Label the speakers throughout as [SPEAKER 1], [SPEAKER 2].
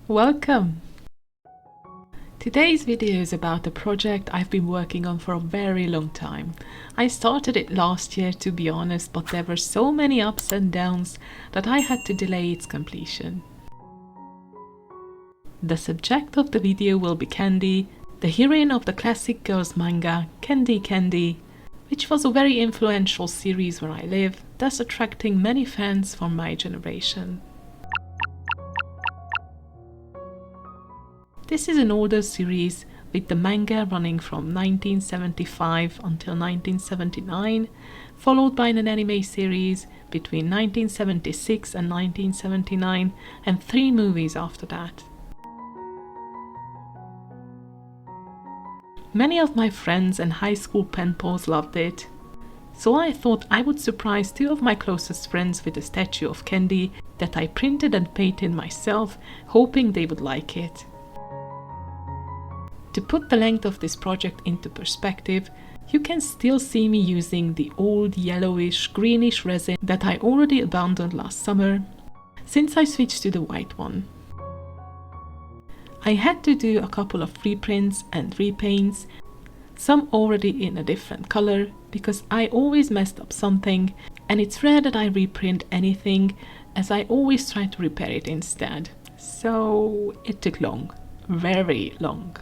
[SPEAKER 1] Welcome! Today's video is about a project I've been working on for a very long time. I started it last year, to be honest, but there were so many ups and downs that I had to delay its completion. The subject of the video will be Candy, the heroine of the classic girls manga Candy Candy, which was a very influential series where I live, thus attracting many fans from my generation. This is an older series with the manga running from 1975 until 1979, followed by an anime series between 1976 and 1979, and 3 movies after that. Many of my friends and high school pen pals loved it, so I thought I would surprise 2 of my closest friends with a statue of Candy that I printed and painted myself, hoping they would like it. To put the length of this project into perspective, you can still see me using the old yellowish greenish resin that I already abandoned last summer, since I switched to the white one. I had to do a couple of reprints and repaints, some already in a different color, because I always messed up something, and it's rare that I reprint anything, as I always try to repair it instead. So it took long, very long.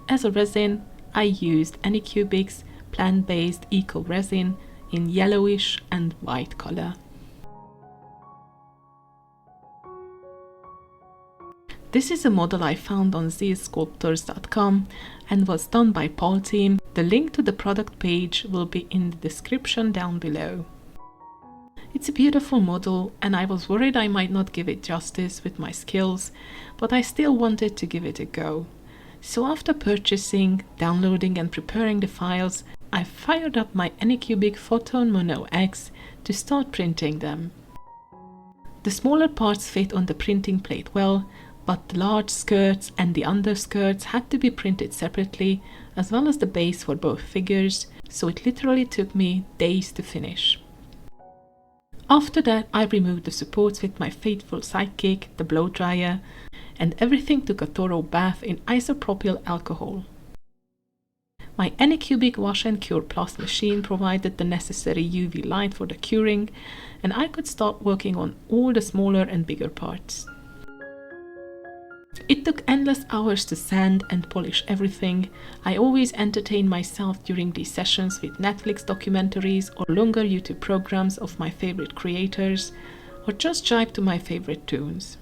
[SPEAKER 1] As a resin, I used Anycubic's plant-based eco resin in yellowish and white color. This is a model I found on zsculptors.com and was done by Paul team. The link to the product page will be in the description down below. It's a beautiful model, and I was worried I might not give it justice with my skills, but I still wanted to give it a go. So after purchasing, downloading and preparing the files, I fired up my Anycubic Photon Mono X to start printing them. The smaller parts fit on the printing plate well, but the large skirts and the underskirts had to be printed separately, as well as the base for both figures, so it literally took me days to finish. After that, I removed the supports with my faithful sidekick, the blow dryer, and everything took a thorough bath in isopropyl alcohol. My Anycubic Wash and Cure Plus machine provided the necessary UV light for the curing, and I could start working on all the smaller and bigger parts. It took endless hours to sand and polish everything. I always entertain myself during these sessions with Netflix documentaries or longer YouTube programs of my favorite creators, or just jive to my favorite tunes.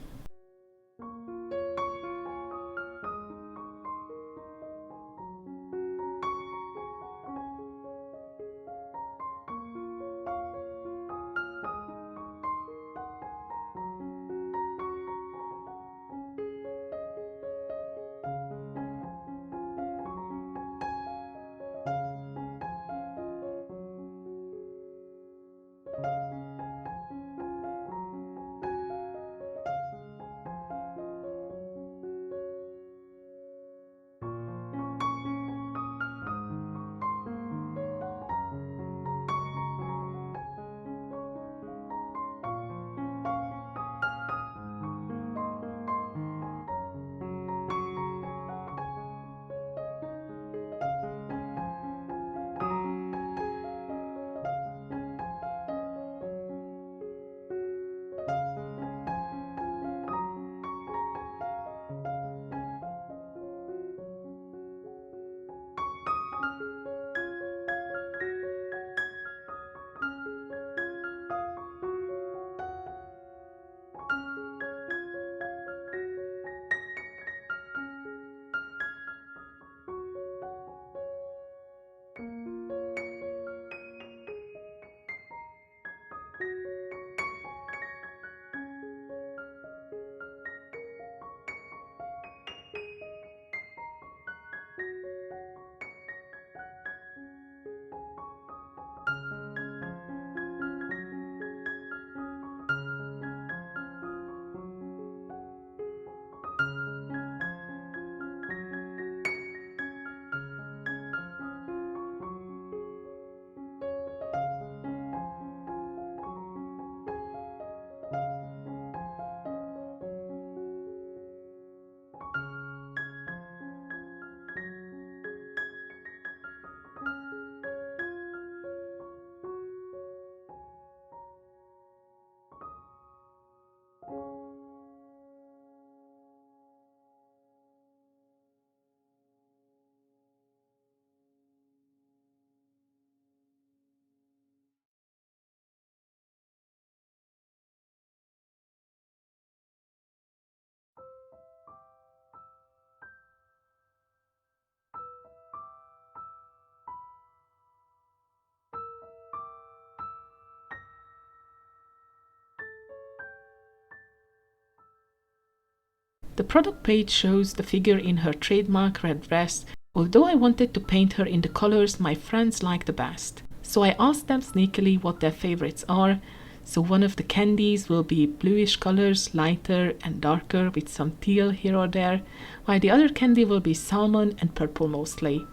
[SPEAKER 1] The product page shows the figure in her trademark red dress, although I wanted to paint her in the colors my friends like the best. So I asked them sneakily what their favorites are. So one of the candies will be bluish colors, lighter and darker with some teal here or there, while the other candy will be salmon and purple mostly.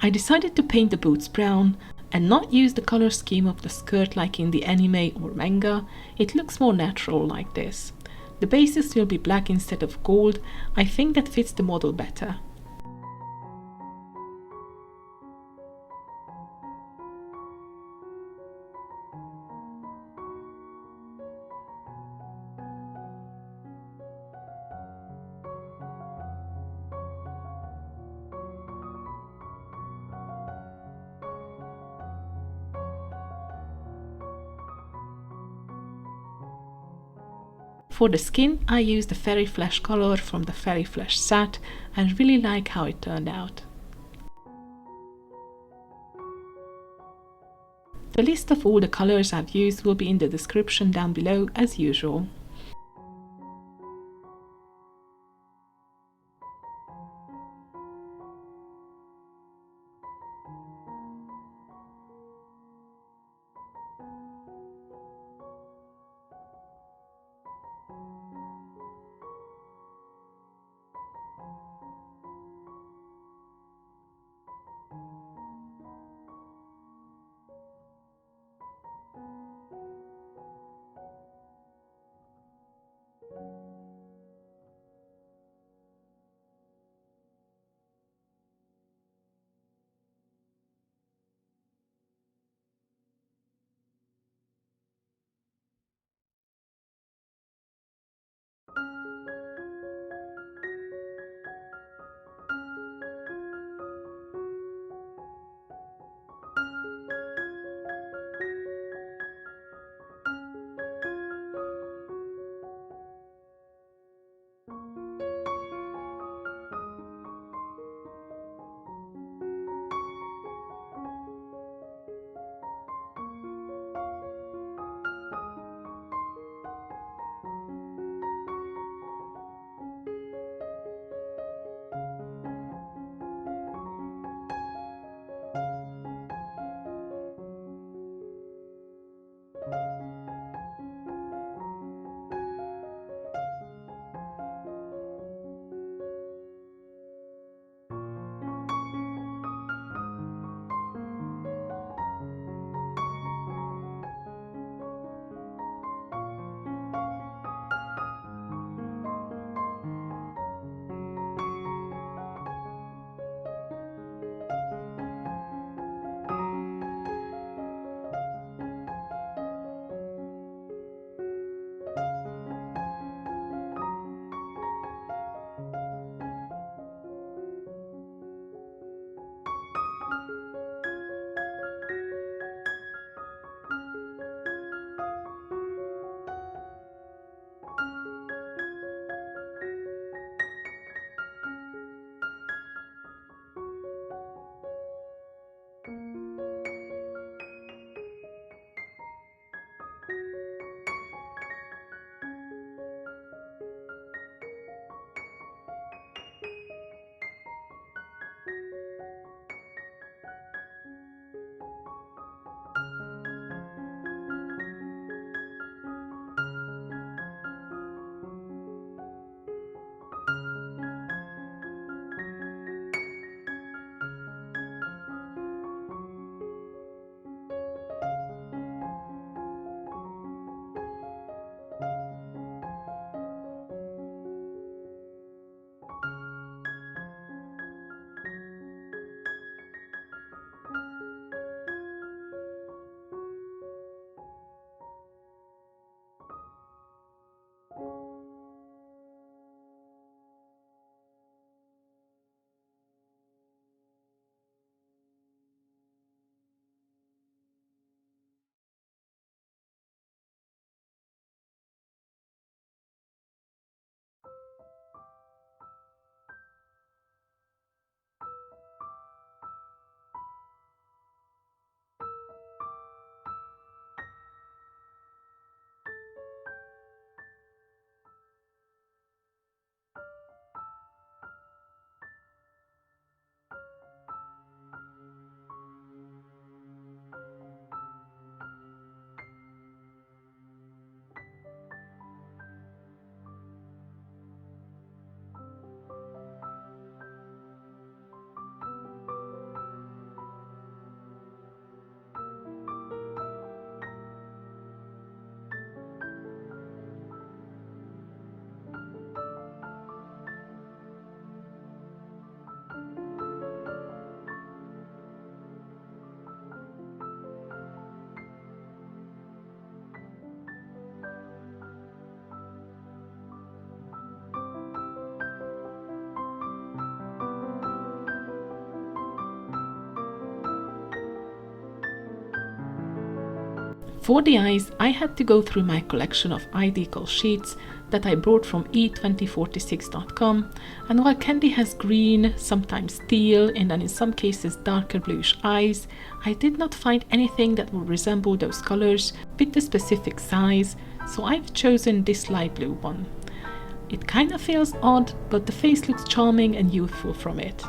[SPEAKER 1] I decided to paint the boots brown and not use the color scheme of the skirt like in the anime or manga. It looks more natural like this. The bases will be black instead of gold. I think that fits the model better. For the skin, I used the Fairy Flash color from the Fairy Flash set and really like how it turned out. The list of all the colors I've used will be in the description down below as usual. For the eyes, I had to go through my collection of eye decal sheets that I brought from e2046.com, and while Candy has green, sometimes teal, and then in some cases darker bluish eyes, I did not find anything that would resemble those colors with the specific size, so I've chosen this light blue one. It kinda feels odd, but the face looks charming and youthful from it.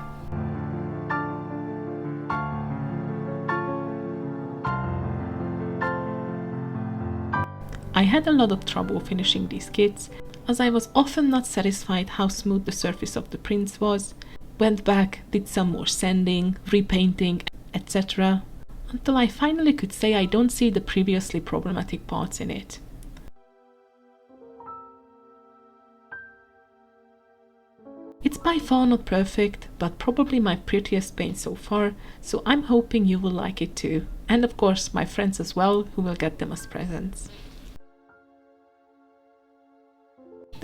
[SPEAKER 1] I had a lot of trouble finishing these kits, as I was often not satisfied how smooth the surface of the prints was, went back, did some more sanding, repainting, etc., until I finally could say I don't see the previously problematic parts in it. It's by far not perfect, but probably my prettiest paint so far, so I'm hoping you will like it too, and of course my friends as well, who will get them as presents.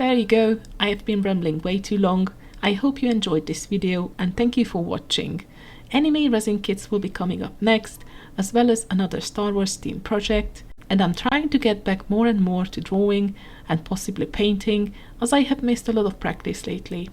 [SPEAKER 1] There you go, I have been rambling way too long. I hope you enjoyed this video and thank you for watching. Anime resin kits will be coming up next, as well as another Star Wars themed project, and I'm trying to get back more and more to drawing and possibly painting, as I have missed a lot of practice lately.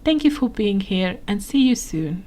[SPEAKER 1] Thank you for being here and see you soon.